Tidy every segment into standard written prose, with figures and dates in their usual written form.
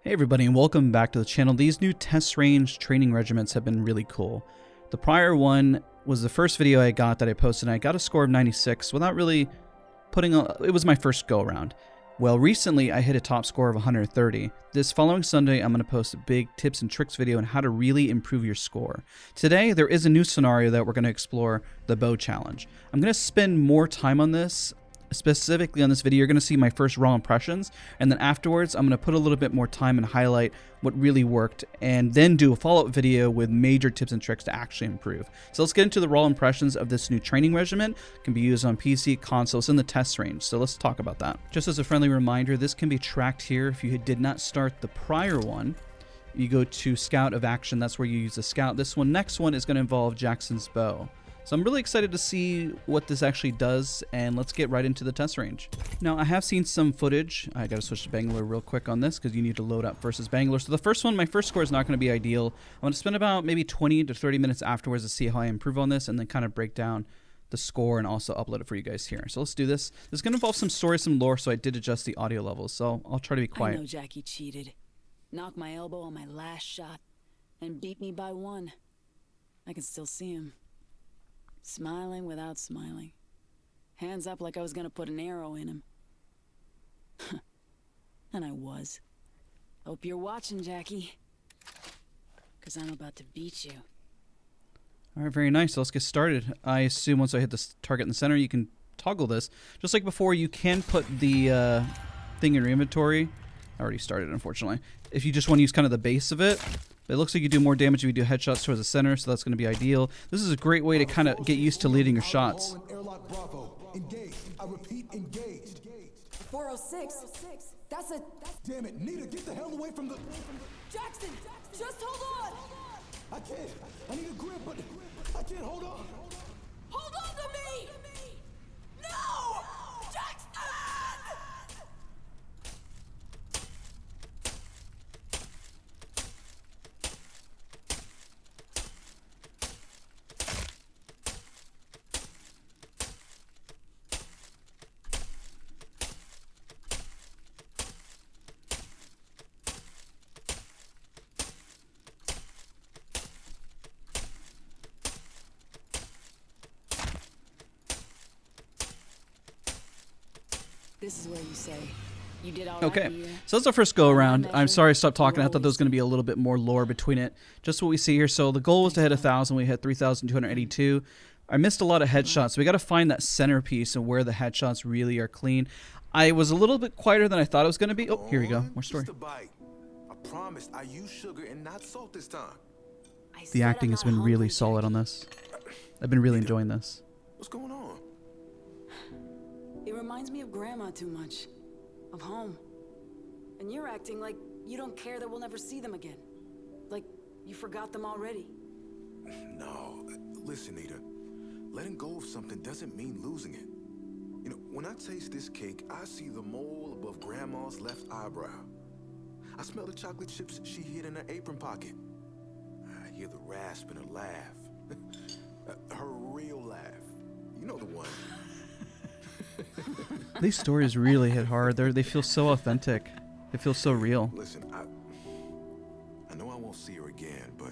Hey everybody, and welcome back to the channel. These new test range training regiments have been really cool. The prior one was the first video I got that I posted, and I got a score of 96 without really putting it was my first go around. Well, recently I hit a top score of 130. This following Sunday I'm going to post a big tips and tricks video on how to really improve your score. Today there is a new scenario that we're going to explore, the bow challenge. I'm going to spend more time on this. Specifically on this video, you're going to see my first raw impressions, and then afterwards I'm going to put a little bit more time and highlight what really worked, and then do a follow-up video with major tips and tricks to actually improve. So let's get into the raw impressions of this new training regiment. It can be used on PC, consoles, in the test range, so let's talk about that. Just as a friendly reminder, this can be tracked here. If you did not start the prior one, you go to Scout of Action. That's where you use the Scout. This next one is going to involve Jackson's bow. So I'm really excited to see what this actually does, and let's get right into the test range. Now, I have seen some footage. I got to switch to Bangalore real quick on this because you need to load up versus Bangalore. So the first one, my first score is not going to be ideal. I'm going to spend about maybe 20 to 30 minutes afterwards to see how I improve on this, and then kind of break down the score and also upload it for you guys here. So let's do this. This is going to involve some story, some lore, so I did adjust the audio levels. So I'll try to be quiet. I know Jackie cheated. Knocked my elbow on my last shot and beat me by one. I can still see him. Smiling without smiling. Hands up like I was gonna put an arrow in him. And I was. Hope you're watching, Jackie. Because I'm about to beat you. Alright, very nice. So let's get started. I assume once I hit the target in the center, you can toggle this. Just like before, you can put the thing in your inventory. I already started, unfortunately. If you just want to use kind of the base of it. It looks like you do more damage if you do headshots towards the center, so that's going to be ideal. This is a great way to kind of get used to leading your shots. Engaged. I repeat, engaged. 406. That's a... Damn it, Nita, get the hell away from the... Jackson, just hold on. I can't. I need a grip, but I can't hold on. Hold on to me. No! Jackson! This is where you say, you did all right. Okay, so that's our first go around. I'm sorry I stopped talking. I thought there was going to be a little bit more lore between it. Just what we see here. So the goal was to hit 1,000. We hit 3,282. I missed a lot of headshots. So we got to find that centerpiece and where the headshots really are clean. I was a little bit quieter than I thought it was going to be. Oh, here we go. More story. I promised I use sugar and not salt this time. The acting has been really solid on this. I've been really enjoying this. What's going on? It reminds me of Grandma too much. Of home. And you're acting like you don't care that we'll never see them again. Like you forgot them already. No, listen, Nita. Letting go of something doesn't mean losing it. You know, when I taste this cake, I see the mole above Grandma's left eyebrow. I smell the chocolate chips she hid in her apron pocket. I hear the rasp in her laugh. Her real laugh. You know the one. These stories really hit hard. They feel so authentic. They feel so real. Listen, I know I won't see her again, but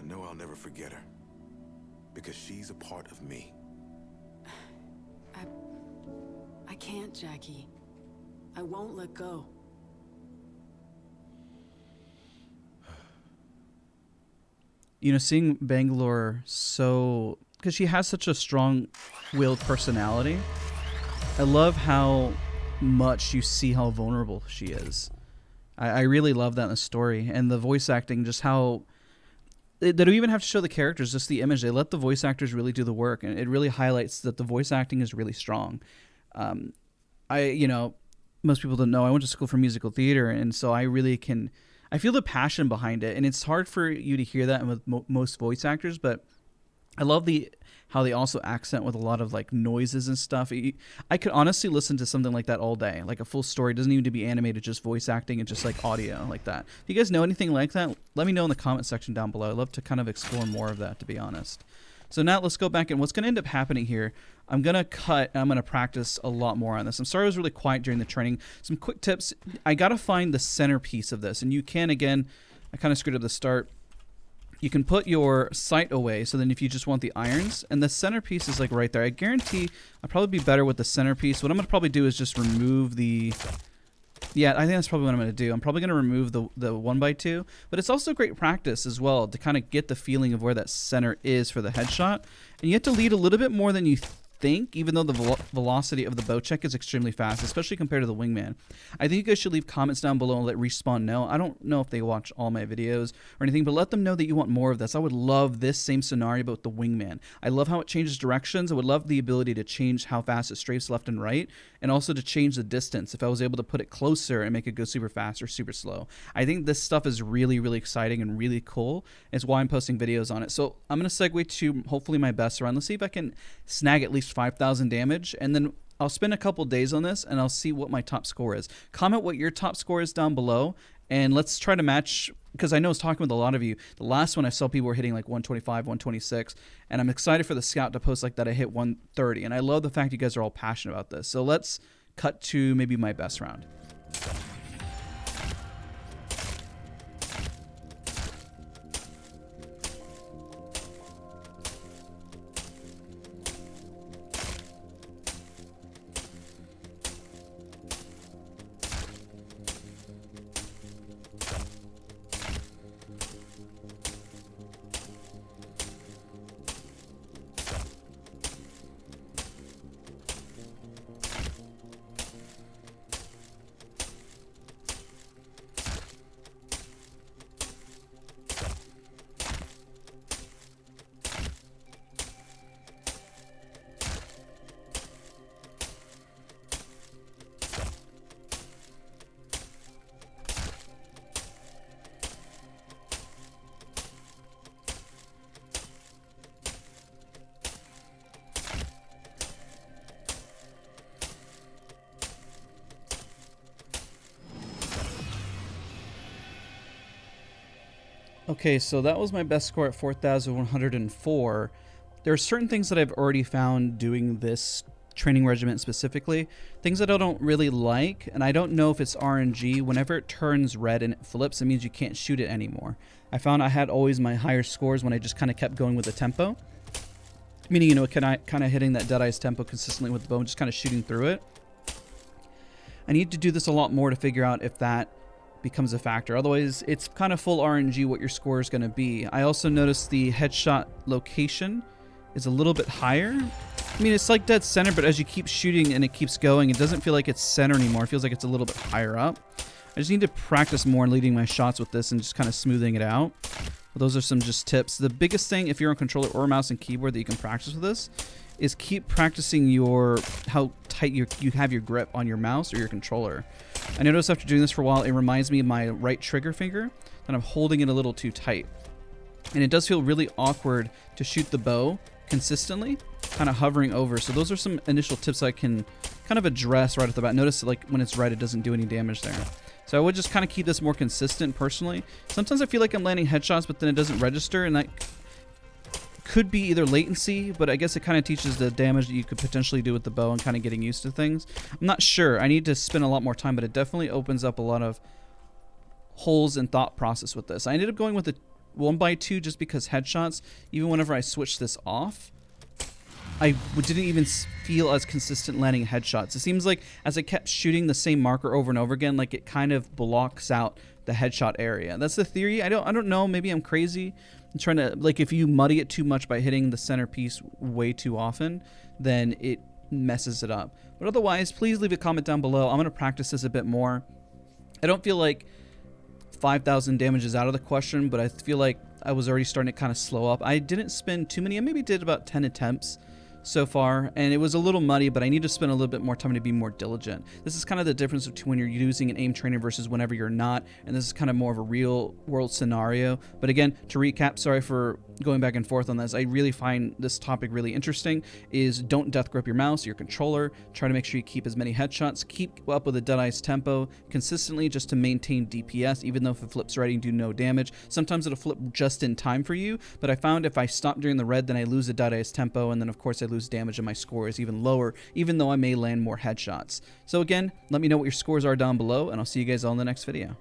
I know I'll never forget her. Because she's a part of me. I can't, Jackie. I won't let go. You know, seeing Bangalore so... because she has such a strong-willed personality. I love how much you see how vulnerable she is. I really love that in the story. And the voice acting, just how... they don't even have to show the characters, just the image. They let the voice actors really do the work. And it really highlights that the voice acting is really strong. You know, most people don't know, I went to school for musical theater. And so I really can... I feel the passion behind it. And it's hard for you to hear that with most voice actors, but... I love how they also accent with a lot of like noises and stuff. I could honestly listen to something like that all day, like a full story. It doesn't even need to be animated, just voice acting and just like audio like that. If you guys know anything like that, let me know in the comment section down below. I'd love to kind of explore more of that, to be honest. So now let's go back, and what's going to end up happening here, I'm going to cut and I'm going to practice a lot more on this. I'm sorry I was really quiet during the training. Some quick tips. I got to find the centerpiece of this, and you can, again, I kind of screwed up the start. You can put your sight away, so then if you just want the irons, and the centerpiece is like right there. I guarantee I'll probably be better with the centerpiece. What I'm going to probably do is just remove the... Yeah, I think that's probably what I'm going to do. I'm probably going to remove the 1x2, but it's also great practice as well to kind of get the feeling of where that center is for the headshot. And you have to lead a little bit more than you think, even though the velocity of the bow check is extremely fast, especially compared to the wingman. I think you guys should leave comments down below and let Respawn know. I don't know if they watch all my videos or anything, but let them know that you want more of this. I would love this same scenario, but with the wingman. I love how it changes directions. I would love the ability to change how fast it strafes left and right, and also to change the distance if I was able to put it closer and make it go super fast or super slow. I think this stuff is really, really exciting and really cool. It's why I'm posting videos on it. So I'm going to segue to hopefully my best round. Let's see if I can snag at least 5,000 damage, and then I'll spend a couple days on this and I'll see what my top score is. Comment what your top score is down below, and let's try to match, because I know I was talking with a lot of you. The last one I saw people were hitting like 125, 126, and I'm excited for the scout to post like that I hit 130, and I love the fact you guys are all passionate about this. So let's cut to maybe my best round. Okay, so that was my best score at 4,104. There are certain things that I've already found doing this training regiment specifically, things that I don't really like, and I don't know if it's RNG. Whenever it turns red and it flips, it means you can't shoot it anymore. I found I had always my higher scores when I just kind of kept going with the tempo, meaning, you know, kind of hitting that Deadeye's tempo consistently with the bow and just kind of shooting through it. I need to do this a lot more to figure out if that becomes a factor. Otherwise, it's kind of full RNG what your score is going to be. I also noticed the headshot location is a little bit higher. I mean, it's like dead center, but as you keep shooting and it keeps going, it doesn't feel like it's center anymore. It feels like it's a little bit higher up. I just need to practice more leading my shots with this and just kind of smoothing it out. But those are some just tips. The biggest thing, if you're on controller or mouse and keyboard, that you can practice with this is keep practicing how tight you have your grip on your mouse or your controller. I noticed after doing this for a while, it reminds me of my right trigger finger, that I'm holding it a little too tight. And it does feel really awkward to shoot the bow consistently, kind of hovering over. So those are some initial tips I can kind of address right off the bat. Notice that, like, when it's right, it doesn't do any damage there. So I would just kind of keep this more consistent personally. Sometimes I feel like I'm landing headshots, but then it doesn't register, and that could be either latency, but I guess it kind of teaches the damage that you could potentially do with the bow and kind of getting used to things. I'm not sure. I need to spend a lot more time, but it definitely opens up a lot of holes in thought process with this. I ended up going with the 1x2 just because headshots, even whenever I switched this off, I didn't even feel as consistent landing headshots. It seems like as I kept shooting the same marker over and over again, like it kind of blocks out the headshot area. That's the theory. I don't know. Maybe I'm crazy. I'm trying to, like, if you muddy it too much by hitting the centerpiece way too often, then it messes it up. But otherwise, please leave a comment down below. I'm going to practice this a bit more. I don't feel like 5,000 damage is out of the question, but I feel like I was already starting to kind of slow up. I didn't spend too many. I maybe did about 10 attempts. so far, and it was a little muddy, but I need to spend a little bit more time to be more diligent. This is kind of the difference between when you're using an aim trainer versus whenever you're not, and this is kind of more of a real world scenario. But again, to recap, sorry for going back and forth on this, I really find this topic really interesting, is don't death grip your mouse, your controller, try to make sure you keep as many headshots, keep up with the Deadeye's tempo consistently just to maintain DPS, even though if it flips right, you do no damage. Sometimes it'll flip just in time for you, but I found if I stop during the red, then I lose the Deadeye's tempo, and then of course I lose damage and my score is even lower, even though I may land more headshots. So again, let me know what your scores are down below, and I'll see you guys all in the next video.